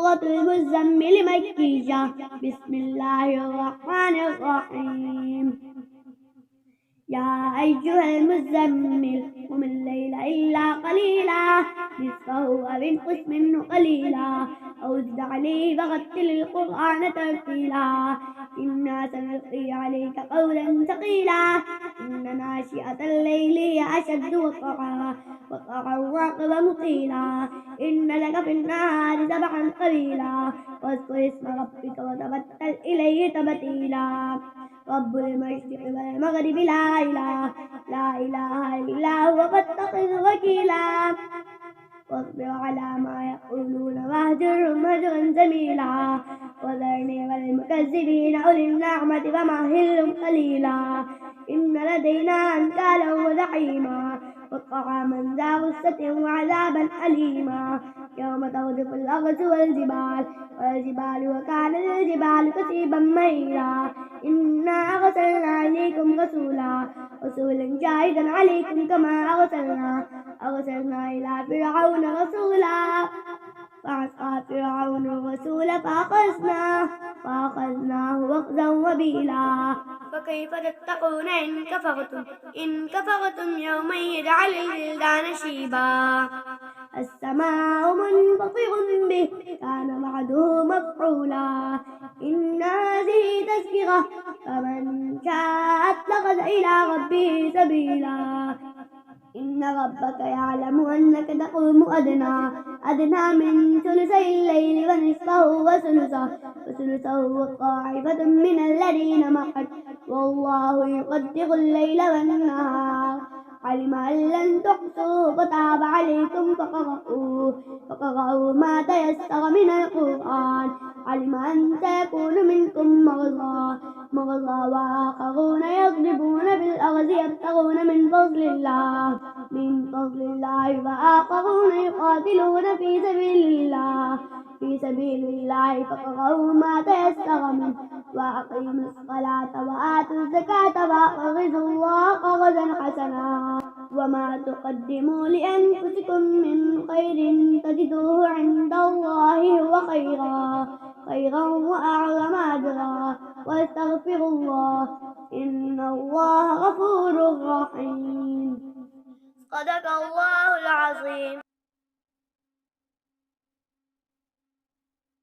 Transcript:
سورة المزمل مكية. بسم الله الرحمن الرحيم. يا أيها المزمل قم الليل إلا قليلا نصفه أو انقص منه قليلا أو زد عليه ورتل القرآن ترتيلا إنا سنلقي عليك قولا ثقيلا إن ناشئة الليل هي أشد وقعا وأقوم قيلا إن لك في النهار سبحا طويلا واذكر اسم ربك وتبتل إليه تبتيلا رب المشرق والمغرب لا إله إلا هو فاتخذه وكيلا واصبر على ما يقولون واهجرهم هجرا جميلا وذرني والمكذبين أولي النعمة فمهلهم قليلا إن لدينا أنكالا وجحيما وطعاما ذا غصة وعذابا أليما يوم ترجف الأرض والجبال وكانت الجبال كثيبا مهيلا إنا أرسلنا عليكم رسولا شاهدا عليكم كما أرسلنا إلى فرعون رسولا فعصى فرعون الرسول فأخذناه أخذا وبيلا فكيف تتقون إن كفرتم يوما يجعل الولدان شيبا السماء منفطر به كان وعده مفعولا إن هذه تذكرة فمن شاء اتخذ إلى ربه سبيلا إن ربك يعلم أنك تقوم أدنى من ثلثي الليل ونصفه وثلثه وطائفة من الذين معك والله يقدر الليل والنهار علم أن لن تحصوا فتاب عليكم فقرأوا ما تيسر من القرآن علم أن سيكون منكم مرضى وآخرون يضربون في الأرض يبتغون من فضل الله وآخرون يقاتلون في سبيل الله فقرأوا ما تيسر منه وأقيموا الصلاة وآتوا الزكاة وأقرضوا الله قرضا حسنا وما تقدموا لأنفسكم من خير تجدوه عند الله هو خيرا وأعظم أجرا واستغفروا الله إن الله غفور رحيم. صدق الله العظيم.